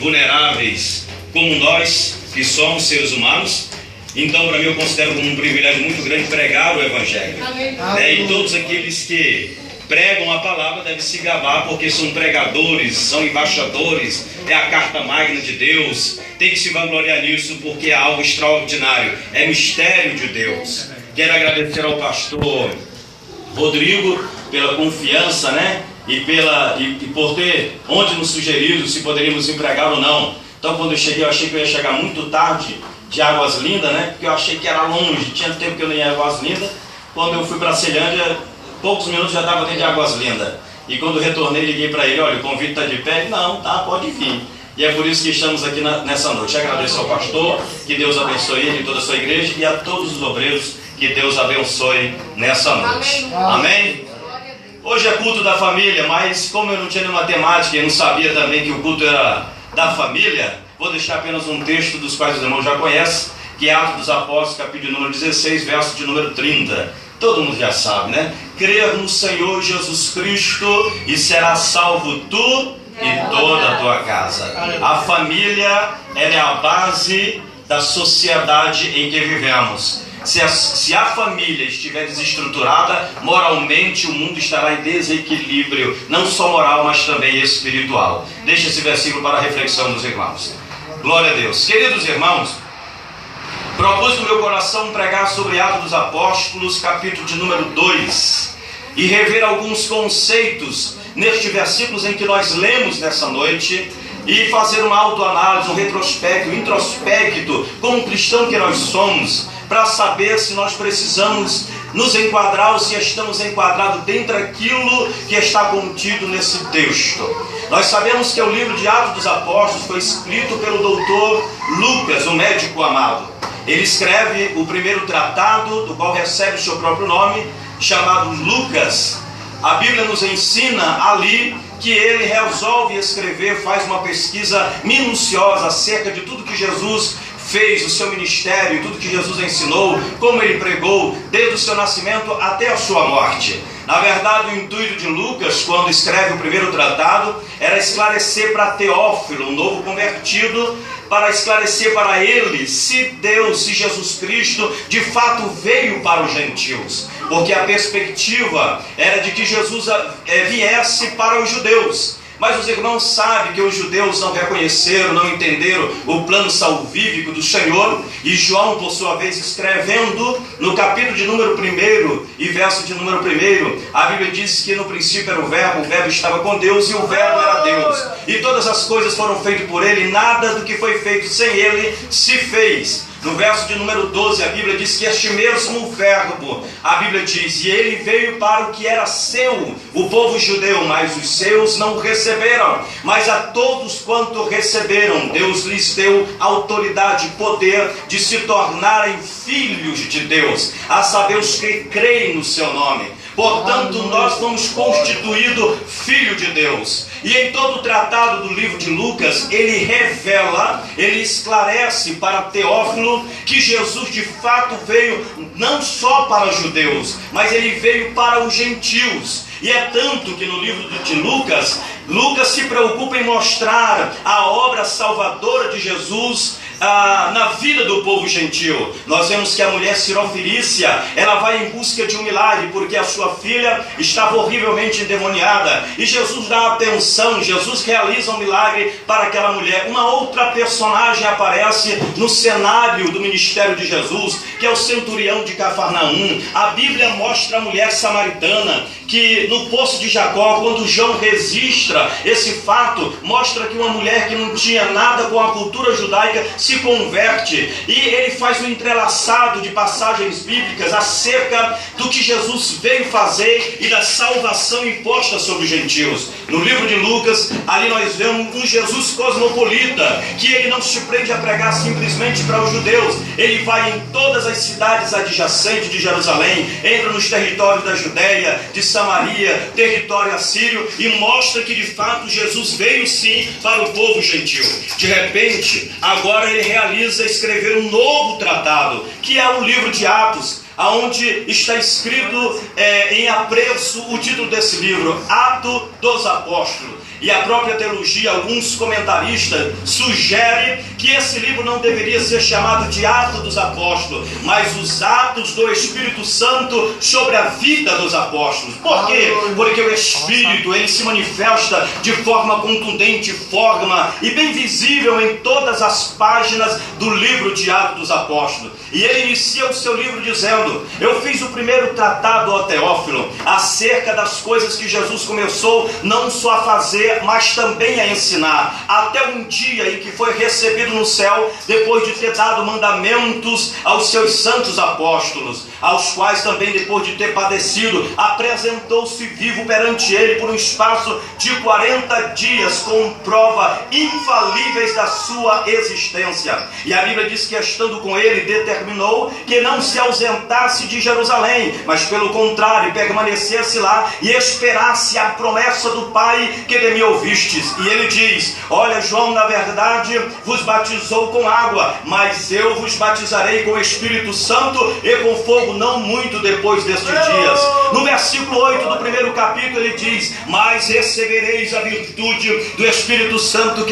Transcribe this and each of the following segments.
vulneráveis como nós, que somos seres humanos. Então, para mim, eu considero como um privilégio muito grande pregar o Evangelho. E todos aqueles que pregam a palavra devem se gabar, porque são pregadores, são embaixadores, é a carta magna de Deus. Tem que se vangloriar nisso, porque é algo extraordinário, é mistério de Deus. Quero agradecer ao pastor Rodrigo pela confiança, né? E por ter onde nos sugerido se poderíamos empregar ou não. Então, quando eu cheguei, eu achei que eu ia chegar muito tarde de Águas Lindas, né? Porque eu achei que era longe, tinha tempo que eu não ia em Águas Lindas. Quando eu fui para Ceilândia, poucos minutos já estava dentro de Águas Lindas. E quando retornei, liguei para ele: olha, o convite está de pé? Não, tá, pode vir. E é por isso que estamos aqui nessa noite. Agradeço ao pastor, que Deus abençoe ele e toda a sua igreja, e a todos os obreiros, que Deus abençoe nessa noite. Amém? Hoje é culto da família, mas como eu não tinha nenhuma temática e não sabia também que o culto era da família, vou deixar apenas um texto dos quais os irmãos já conhecem, que é Atos dos Apóstolos, capítulo de número 16, verso de número 30. Todo mundo já sabe, né? Crer no Senhor Jesus Cristo e será salvo tu e toda a tua casa. A família, ela é a base da sociedade em que vivemos. Se a família estiver desestruturada, moralmente o mundo estará em desequilíbrio, não só moral, mas também espiritual. Deixa esse versículo para a reflexão dos irmãos. Glória a Deus. Queridos irmãos, propus no meu coração pregar sobre Atos dos Apóstolos, capítulo de número 2, e rever alguns conceitos nestes versículos em que nós lemos nessa noite, e fazer uma autoanálise, um retrospecto, um introspecto, como cristão que nós somos, para saber se nós precisamos nos enquadrar ou se estamos enquadrados dentro daquilo que está contido nesse texto. Nós sabemos que o livro de Atos dos Apóstolos foi escrito pelo doutor Lucas, o médico amado. Ele escreve o primeiro tratado, do qual recebe o seu próprio nome, chamado Lucas. A Bíblia nos ensina ali que ele resolve escrever, faz uma pesquisa minuciosa acerca de tudo que Jesus fez, o seu ministério, tudo que Jesus ensinou, como ele pregou, desde o seu nascimento até a sua morte. Na verdade, o intuito de Lucas, quando escreve o primeiro tratado, era esclarecer para Teófilo, um novo convertido, para esclarecer para ele se Deus, se Jesus Cristo, de fato veio para os gentios. Porque a perspectiva era de que Jesus viesse para os judeus. Mas os irmãos sabem que os judeus não reconheceram, não entenderam o plano salvífico do Senhor. E João, por sua vez, escrevendo no capítulo de número 1 e verso de número 1, a Bíblia diz que no princípio era o verbo estava com Deus e o verbo era Deus. E todas as coisas foram feitas por ele, e nada do que foi feito sem ele se fez. No verso de número 12, a Bíblia diz que este mesmo verbo, a Bíblia diz, e ele veio para o que era seu, o povo judeu, mas os seus não o receberam. Mas a todos quanto receberam, Deus lhes deu autoridade e poder de se tornarem filhos de Deus, a saber, os que creem no seu nome. Portanto, nós fomos constituídos filho de Deus. E em todo o tratado do livro de Lucas, ele revela, ele esclarece para Teófilo que Jesus de fato veio não só para os judeus, mas ele veio para os gentios. E é tanto que no livro de Lucas, Lucas se preocupa em mostrar a obra salvadora de Jesus na vida do povo gentil. Nós vemos que a mulher sirofirícia, ela vai em busca de um milagre, porque a sua filha estava horrivelmente endemoniada, e Jesus dá atenção, Jesus realiza um milagre para aquela mulher. Uma outra personagem aparece no cenário do ministério de Jesus, que é o centurião de Cafarnaum. A Bíblia mostra a mulher samaritana, que no poço de Jacó, quando João registra esse fato, mostra que uma mulher que não tinha nada com a cultura judaica se converte, e ele faz um entrelaçado de passagens bíblicas acerca do que Jesus veio fazer e da salvação imposta sobre os gentios. No livro de Lucas, ali nós vemos um Jesus cosmopolita, que ele não se prende a pregar simplesmente para os judeus, ele vai em todas as cidades adjacentes de Jerusalém, entra nos territórios da Judéia, de Samaria, território assírio, e mostra que de fato Jesus veio sim para o povo gentil. De repente, agora ele realiza escrever um novo tratado, que é o livro de Atos, onde está escrito em apreço o título desse livro, Atos dos Apóstolos. E a própria teologia, alguns comentaristas sugerem que esse livro não deveria ser chamado de Atos dos Apóstolos, mas os Atos do Espírito Santo sobre a vida dos apóstolos. Por quê? Porque o Espírito, ele se manifesta de forma contundente, forma e bem visível em todas as páginas do livro de Atos dos Apóstolos. E ele inicia o seu livro dizendo: eu fiz o primeiro tratado ao Teófilo acerca das coisas que Jesus começou não só a fazer, mas também a ensinar, até um dia em que foi recebido no céu, depois de ter dado mandamentos aos seus santos apóstolos, aos quais também, depois de ter padecido, apresentou-se vivo perante ele por um espaço de 40 dias, com prova infalíveis da sua existência. E a Bíblia diz que, estando com ele, determinou que não se ausentasse de Jerusalém, mas pelo contrário, permanecesse lá e esperasse a promessa do Pai que de mim ouvistes. E ele diz: olha, João, na verdade, vos batizou com água, mas eu vos batizarei com o Espírito Santo e com fogo, não muito depois destes dias. No versículo 8 do primeiro capítulo ele diz: mas recebereis a virtude do Espírito Santo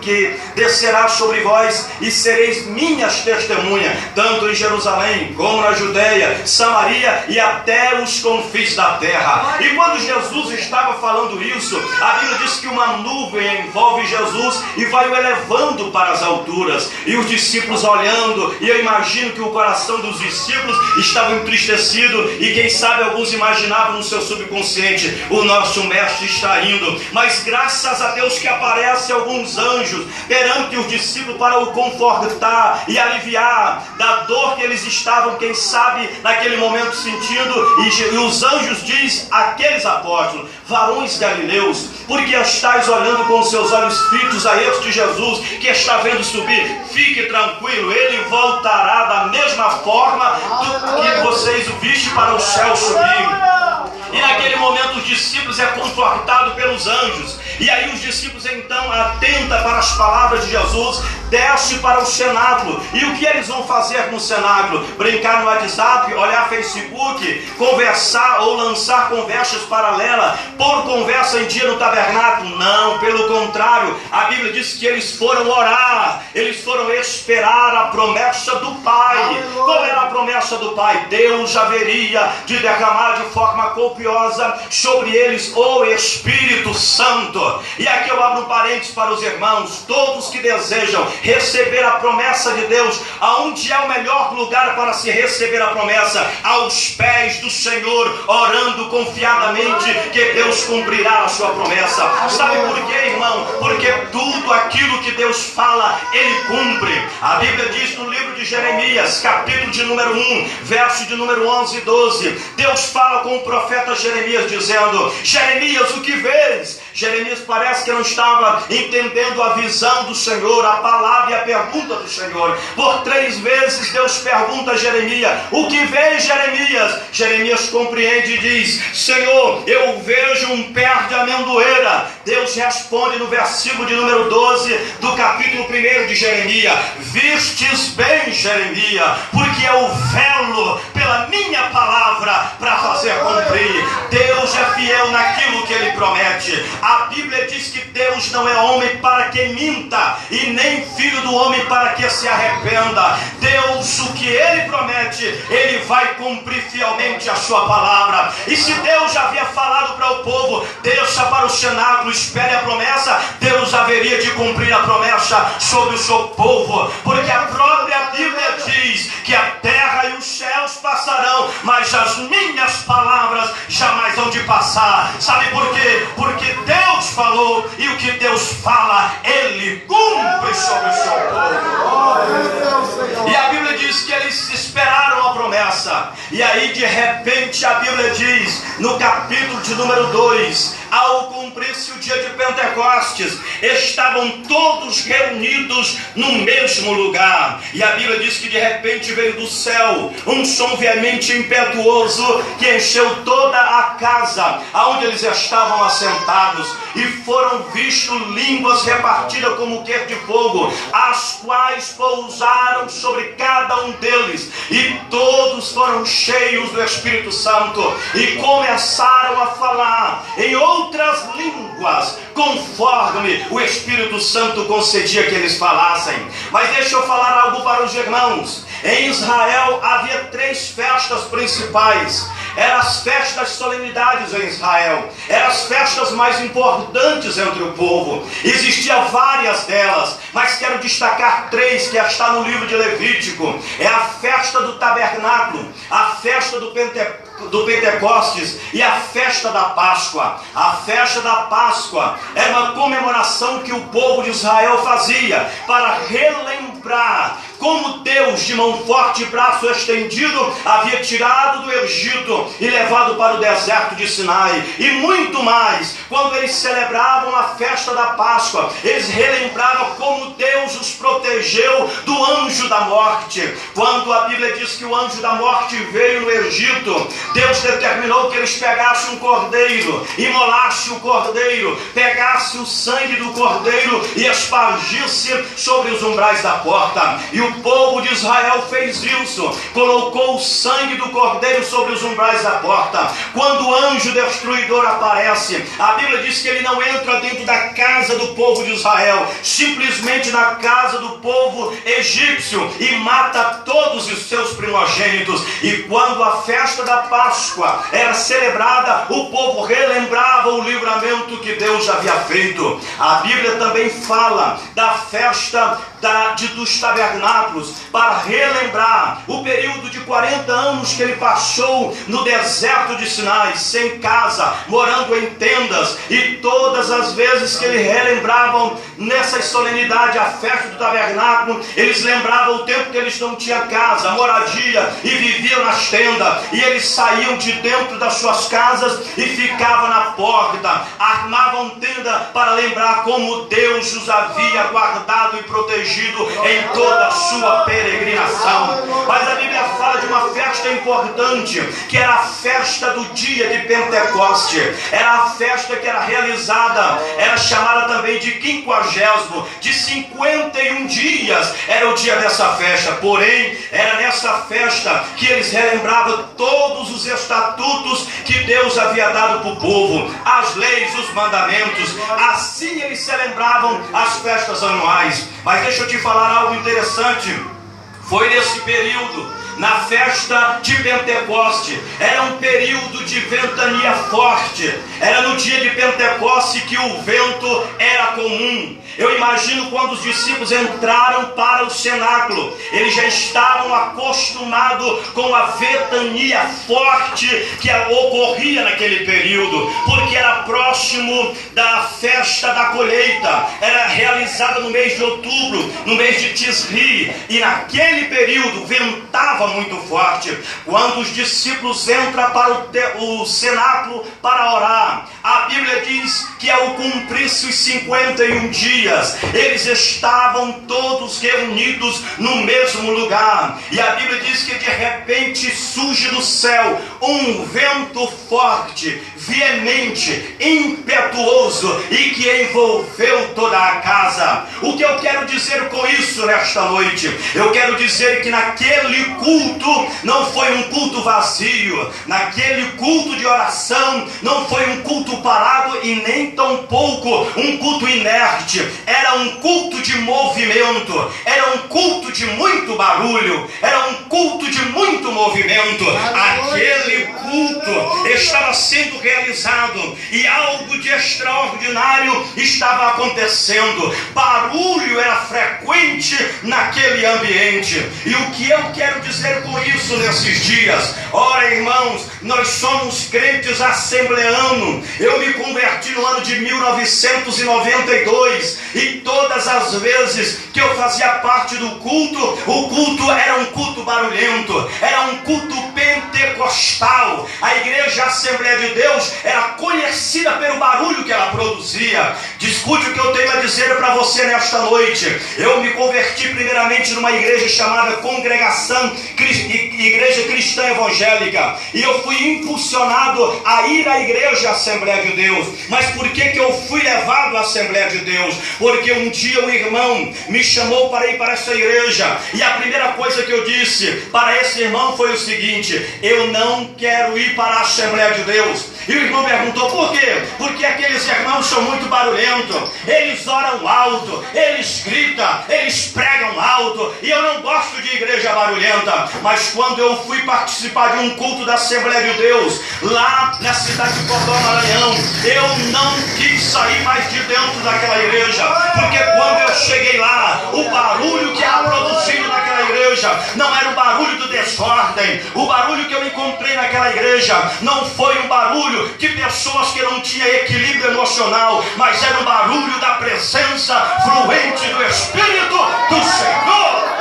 que descerá sobre vós, e sereis minhas testemunhas, tanto em Jerusalém como na Judeia, Samaria e até os confins da terra. E quando Jesus estava falando isso, a Bíblia diz que uma nuvem envolve Jesus e vai o elevando para as alturas, e os discípulos olhando, e eu imagino que o coração dos discípulos estava entristecido, e quem sabe alguns imaginavam no seu subconsciente: o nosso mestre está indo. Mas graças a Deus que aparecem alguns anjos perante os discípulos para o confortar e aliviar da dor que eles estavam, quem sabe, naquele momento sentindo. E os anjos diz àqueles apóstolos: varões galileus, porque estáis olhando com seus olhos fitos a este Jesus que está vendo subir? Fique tranquilo, ele voltará da mesma forma do que vocês o viste para o céu subir. E naquele momento os discípulos é confortado pelos anjos. E aí os discípulos então atentam para as palavras de Jesus, desce para o cenáculo. E o que eles vão fazer no cenáculo? Brincar no WhatsApp, olhar Facebook, conversar ou lançar conversas paralelas, pôr conversa em dia no tabernáculo? Não, pelo contrário, a Bíblia diz que eles foram orar, eles foram esperar a promessa do Pai. Qual era a promessa do Pai? Deus haveria de derramar de forma copiosa sobre eles o Espírito Santo. E aqui eu abro um parênteses para os irmãos: todos que desejam receber a promessa de Deus, aonde é o melhor lugar para se receber a promessa? Aos pés do Senhor, orando confiadamente que Deus cumprirá a sua promessa. Sabe por quê, irmão? Porque tudo aquilo que Deus fala, Ele cumpre. A Bíblia diz no livro de Jeremias, capítulo de número 1, verso de número 11 e 12, Deus fala com o profeta Jeremias dizendo: Jeremias, o que vês? Jeremias parece que não estava entendendo a visão do Senhor, a palavra e a pergunta do Senhor. Por 3 vezes Deus pergunta a Jeremias: o que vês, Jeremias? Jeremias compreende e diz: Senhor, eu vejo um pé de amendoeira. Deus responde no versículo de número 12 do capítulo 1 de Jeremias: vistes bem, Jeremias, porque eu velo pela minha palavra para fazer cumprir. Deus é fiel naquilo que Ele promete. A Bíblia diz que Deus não é homem para que minta, e nem filho do homem para que se arrependa. Deus, o que Ele promete, Ele vai cumprir fielmente a sua palavra. E se Deus já havia falado para o povo: desça para o cenáculo, espere a promessa, Deus haveria de cumprir a promessa sobre o seu povo, porque a própria Bíblia diz que a terra e os céus passarão, mas as minhas palavras jamais hão de passar. Sabe por quê? Porque Deus falou, e o que Deus fala, Ele cumpre sobre o seu povo. E a Bíblia diz que eles esperaram a promessa. E aí de repente a Bíblia diz, no capítulo de número 2, ao cumprir-se o dia de Pentecostes, estavam todos reunidos no mesmo lugar. E a Bíblia diz que de repente veio do céu um som veemente e impetuoso que encheu toda a casa aonde eles estavam assentados, e foram vistos línguas repartidas como que de fogo, as quais pousaram sobre cada um deles, e todos foram cheios do Espírito Santo e começaram a falar em outras línguas línguas, conforme o Espírito Santo concedia que eles falassem. Mas deixa eu falar algo para os irmãos. Em Israel havia 3 festas principais. Eram as festas solenidades em Israel. Eram as festas mais importantes entre o povo. Existiam várias delas, mas quero destacar 3 que está no livro de Levítico. É a festa do tabernáculo, a festa do Pentecostes e a festa da Páscoa. A festa da Páscoa era uma comemoração que o povo de Israel fazia para relembrar como Deus, de mão forte e braço estendido, havia tirado do Egito e levado para o deserto de Sinai. E muito mais, quando eles celebravam a festa da Páscoa, eles relembravam como Deus os protegeu do anjo da morte. Quando a Bíblia diz que o anjo da morte veio no Egito, Deus determinou que eles pegassem um cordeiro, imolassem o cordeiro, pegassem o sangue do cordeiro e espargissem sobre os umbrais da porta. E o povo de Israel fez isso, colocou o sangue do cordeiro sobre os umbrais da porta. Quando o anjo destruidor aparece, a Bíblia diz que ele não entra dentro da casa do povo de Israel, simplesmente na casa do povo egípcio, e mata todos os seus primogênitos. E quando a festa da Páscoa era celebrada, o povo relembrava o livramento que Deus havia feito. A Bíblia também fala da festa dos tabernáculos, para relembrar o período de 40 anos que ele passou no deserto de Sinai, sem casa, morando em tendas. E todas as vezes que eles relembravam nessas solenidades a festa do tabernáculo, eles lembravam o tempo que eles não tinham casa, moradia, e viviam nas tendas. E eles saíam de dentro das suas casas e ficavam na porta, armavam tenda para lembrar como Deus os havia guardado e protegido em toda a sua peregrinação. Mas a Bíblia fala de uma festa importante, que era a festa do dia de Pentecoste. Era a festa que era realizada, era chamada também de 50º, de 51 dias era o dia dessa festa. Porém, era nessa festa que eles relembravam todos os estatutos que Deus havia dado para o povo, as leis, os mandamentos. Assim eles celebravam as festas anuais. Mas deixa eu te falar algo interessante. Foi nesse período, na festa de Pentecoste, era um período de ventania forte. Era no dia de Pentecoste que o vento era comum. Eu imagino quando os discípulos entraram para o cenáculo, eles já estavam acostumados com a ventania forte que ocorria naquele período, porque era próximo da festa da colheita. Era realizada no mês de outubro, no mês de Tisri, e naquele período ventava muito forte. Quando os discípulos entram para o cenáculo para orar, a Bíblia diz que ao cumprir-se os 51 dias, eles estavam todos reunidos no mesmo lugar. E a Bíblia diz que de repente surge do céu um vento forte, veemente, impetuoso, e que envolveu toda a casa. O que eu quero dizer com isso nesta noite? Eu quero dizer que naquele culto não foi um culto vazio, naquele culto de oração não foi um culto parado e nem tampouco um culto inerte. Era um culto de movimento, era um culto de muito barulho, era um culto de muito movimento. Aquele culto estava sendo realizado e algo de extraordinário estava acontecendo. Barulho era frequente naquele ambiente. E o que eu quero dizer com isso nesses dias? Ora, irmãos, nós somos crentes assembleanos. Eu me converti no ano de 1992 e todas as vezes que eu fazia parte do culto, o culto era um culto barulhento, era um culto pentecostal. A igreja Assembleia de Deus era conhecida pelo barulho que ela produzia. Discute o que eu tenho a dizer para você nesta noite. Eu me converti primeiramente numa igreja chamada Congregação Igreja Cristã Evangélica, e eu fui impulsionado a ir à igreja Assembleia de Deus. Mas por que eu fui levado à Assembleia de Deus? Porque um dia o irmão me chamou para ir para essa igreja, e a primeira coisa que eu disse para esse irmão foi o seguinte: eu não quero ir para a Assembleia de Deus. E o irmão perguntou: por quê? Porque aqueles irmãos são muito barulhentos, eles oram alto, eles gritam, eles pregam alto, e eu não gosto de igreja barulhenta. Mas quando eu fui participar de um culto da Assembleia de Deus, lá na cidade de Cordó, Maranhão, eu não quis sair mais de dentro daquela igreja, porque quando eu cheguei lá, o barulho que era produzido naquela igreja não era o barulho do desordem. O barulho que eu encontrei naquela igreja não foi um barulho de pessoas que não tinham equilíbrio emocional, mas era o barulho da presença fluente do Espírito do Senhor.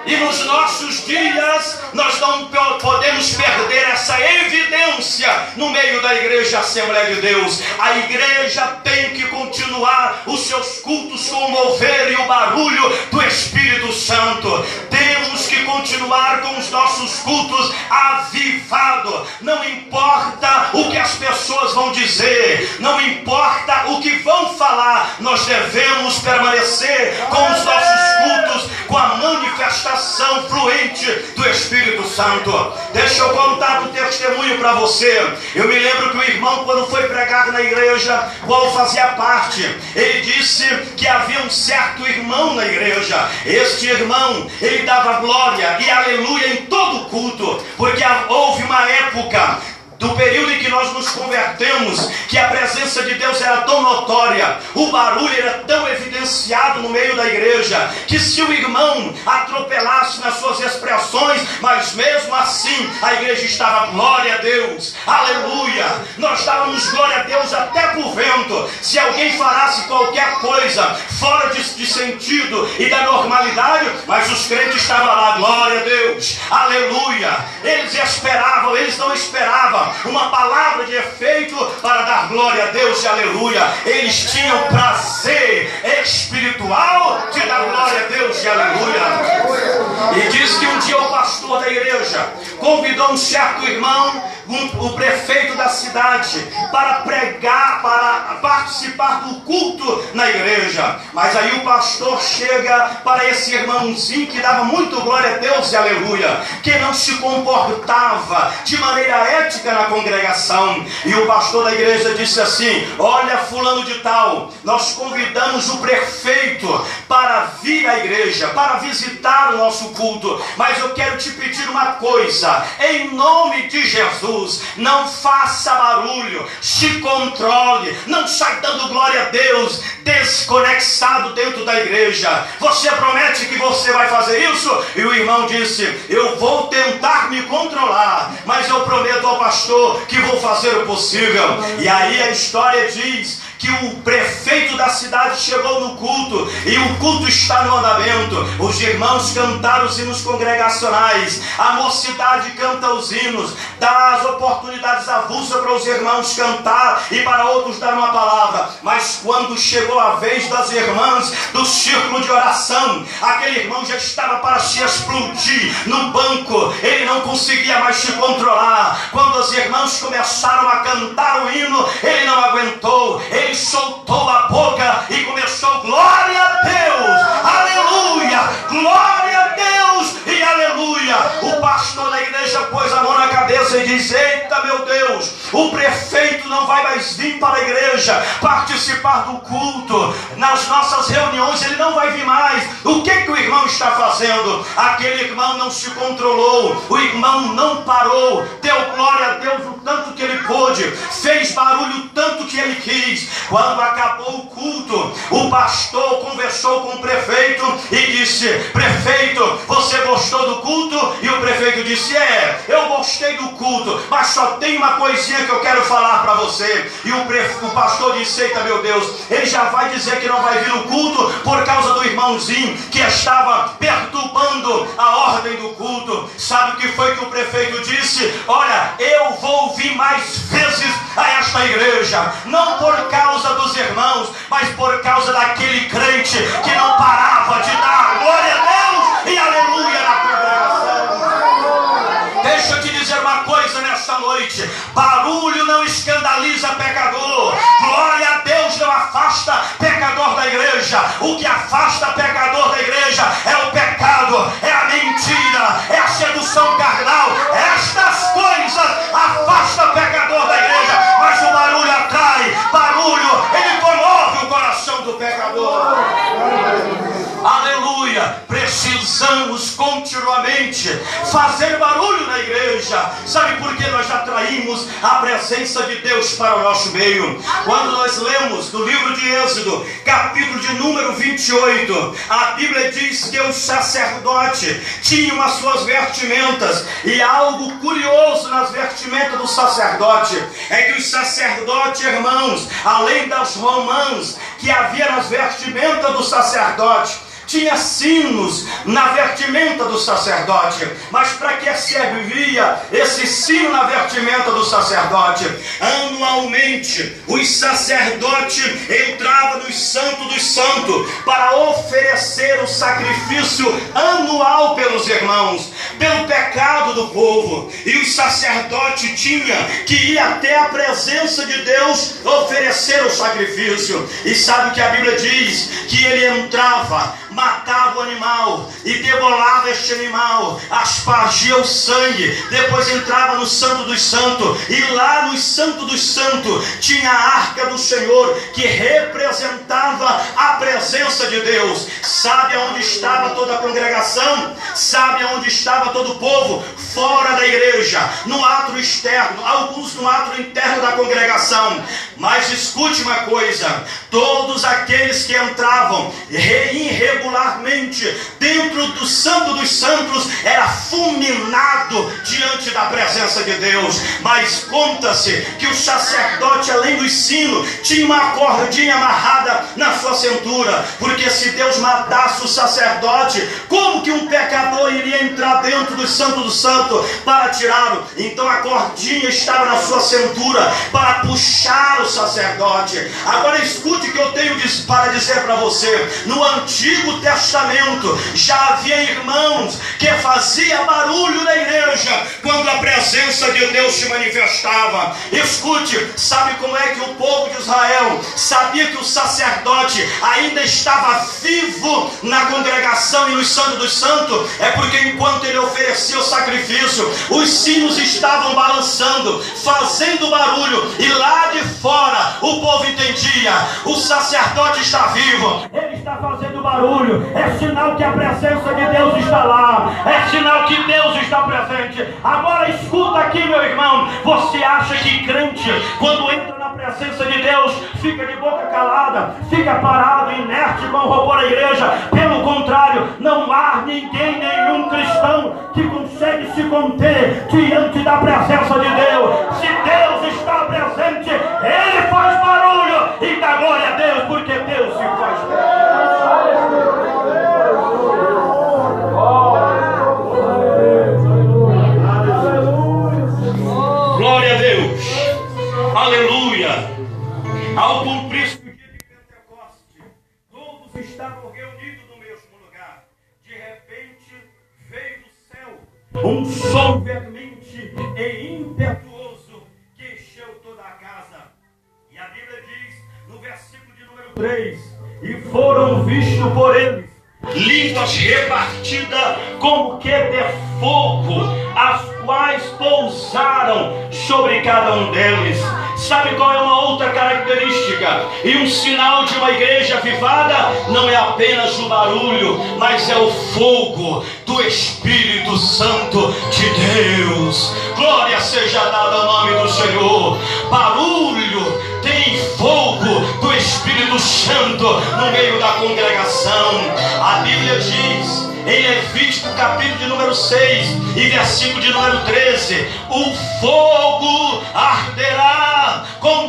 E nos nossos dias, nós não podemos perder essa evidência no meio da igreja Assembleia de Deus. A igreja tem que continuar os seus cultos com o mover e o barulho do Espírito Santo. Temos que continuar com os nossos cultos avivados. Não importa o que as pessoas vão dizer, não importa o que vão falar, nós devemos permanecer com os nossos cultos, com a manifestação fluente do Espírito Santo. Deixa eu contar um testemunho para você. Eu me lembro que o irmão, quando foi pregar na igreja qual fazia parte, ele disse que havia um certo irmão na igreja. Este irmão, ele dava glória e aleluia em todo culto, porque houve uma época do período em que nós nos convertemos, que a presença de Deus era tão notória, o barulho era tão evidenciado no meio da igreja, que se o irmão atropelasse nas suas expressões, mas mesmo assim a igreja estava glória a Deus, aleluia. Nós dávamos glória a Deus até por vento. Se alguém falasse qualquer coisa fora de sentido e da normalidade, mas os crentes estavam lá, glória a Deus, aleluia. Eles esperavam, eles não esperavam uma palavra de efeito para dar glória a Deus e aleluia. Eles tinham prazer espiritual de dar glória a Deus e aleluia. E diz que um dia o pastor da igreja convidou um certo irmão, o prefeito da cidade, para pregar, para participar do culto na igreja. Mas aí o pastor chega para esse irmãozinho que dava muito glória a Deus e aleluia, que não se comportava de maneira ética na congregação. E o pastor da igreja disse assim: olha, fulano de tal, nós convidamos o prefeito para vir à igreja, para visitar o nosso culto, mas eu quero te pedir uma coisa, em nome de Jesus, não faça barulho, se controle, não sai dando glória a Deus desconexado dentro da igreja. Você promete que você vai fazer isso? E o irmão disse: eu vou tentar me controlar, mas eu prometo ao pastor que vou fazer o possível. E aí a história diz que o prefeito da cidade chegou no culto, e o culto está no andamento. Os irmãos cantaram os hinos congregacionais, a mocidade canta os hinos, dá as oportunidades avulsas para os irmãos cantar e para outros dar uma palavra. Mas quando chegou a vez das irmãs do círculo de oração, aquele irmão já estava para se explodir no banco, ele não conseguia mais se controlar. Quando as irmãs começaram a cantar o hino, ele não aguentou, ele soltou a boca e começou: glória a Deus, aleluia, glória a Deus e aleluia. O pastor da igreja pôs a mão na cabeça e disse: eita meu Deus, o prefeito não vai mais vir para a igreja participar do culto, nas nossas reuniões ele não vai vir mais. O que o irmão está fazendo? Aquele irmão não se controlou, o irmão não parou, deu glória a Deus o tanto que ele pôde, fez barulho o tanto que ele quis. Quando acabou o culto, o pastor conversou com o prefeito e disse: prefeito, você gostou do culto? E o prefeito disse: eu gostei do culto, mas só tem uma coisinha que eu quero falar para você. E o pastor disse: eita meu Deus, ele já vai dizer que não vai vir no culto por causa do irmãozinho que estava perturbando a ordem do culto. Sabe o que foi que o prefeito disse? Olha, eu vou vir mais vezes a esta igreja, não por causa dos irmãos, mas por causa daquele crente que não parava de dar glória a Deus e aleluia na congregação. Deixa eu te dizer uma coisa nessa noite: barulho afasta pecador da igreja é o pecado, é a mentira, é a sedução carnal. Estas coisas afasta pecador da igreja, mas o barulho atrai, barulho, ele comove o coração do pecador. Aleluia! Precisamos continuamente fazer barulho na igreja. Sabe por que nós atraímos a presença de Deus para o nosso meio? Quando nós lemos no livro de Êxodo, capítulo de número 28, a Bíblia diz que o sacerdote tinha as suas vestimentas, e algo curioso nas vestimentas do sacerdote é que os sacerdotes, irmãos, além das romãs que havia nas vestimentas do sacerdote, tinha sinos na vestimenta do sacerdote. Mas para que servia esse sino na vestimenta do sacerdote? Anualmente, os sacerdotes entravam no Santo dos Santos para oferecer o sacrifício anual pelos irmãos, pelo pecado do povo. E os sacerdotes tinham que ir até a presença de Deus oferecer o sacrifício. E sabe o que a Bíblia diz? Que ele entrava, matava o animal e degolava este animal, aspergia o sangue, depois entrava no Santo dos Santos, e lá no Santo dos Santos tinha a arca do Senhor, que representava a presença de Deus. Sabe aonde estava toda a congregação? Sabe aonde estava todo o povo? Fora da igreja, no átrio externo, alguns no átrio interno da congregação. Mas escute uma coisa: todos aqueles que entravam irregularmente dentro do Santo dos Santos era fulminado diante da presença de Deus. Mas conta-se que o sacerdote, além do sino, tinha uma cordinha amarrada na sua cintura, porque se Deus matasse o sacerdote, como que um pecador iria entrar dentro do Santo do Santo para tirá-lo? Então a cordinha estava na sua cintura para puxar o sacerdote. Agora escute o que eu tenho para dizer para você. No Antigo Testamento já havia irmãos que faziam barulho na igreja quando a presença de Deus se manifestava. Escute, sabe como é que o povo de Israel sabia que o sacerdote ainda estava vivo na congregação e no Santo dos Santos? É porque enquanto ele oferecia o sacrifício, os sinos estavam balançando, fazendo barulho, e lá de fora o povo entendia: o sacerdote está vivo, ele está fazendo barulho, é sinal que a presença de Deus está lá, é sinal que Deus está presente. Agora escuta aqui, meu irmão: você acha que crente, quando entra na presença de Deus, fica de boca calada, fica parado, inerte, como roubou na igreja? Pelo contrário, não há ninguém, nenhum cristão que consegue se conter diante da presença de Deus. Se Deus está presente, ele faz barulho e dá glória a Deus, porque Deus se faz presente. Glória a Deus, aleluia. Ao cumprir-se o dia de Pentecoste, todos estavam reunidos no mesmo lugar. De repente veio do céu um som veemente e impetuoso que encheu toda a casa. E a Bíblia diz no versículo de número 3: e foram vistos por eles línguas repartidas como que de fogo, as quais pousaram sobre cada um deles. Sabe qual é uma outra característica e um sinal de uma igreja avivada? Não é apenas o barulho, mas é o fogo do Espírito Santo de Deus. Glória seja dada ao nome do Senhor. Barulho tem fogo do Espírito Santo no meio da congregação. A Bíblia diz em Levítico capítulo de número 6 e versículo de número 13: o fogo arderá com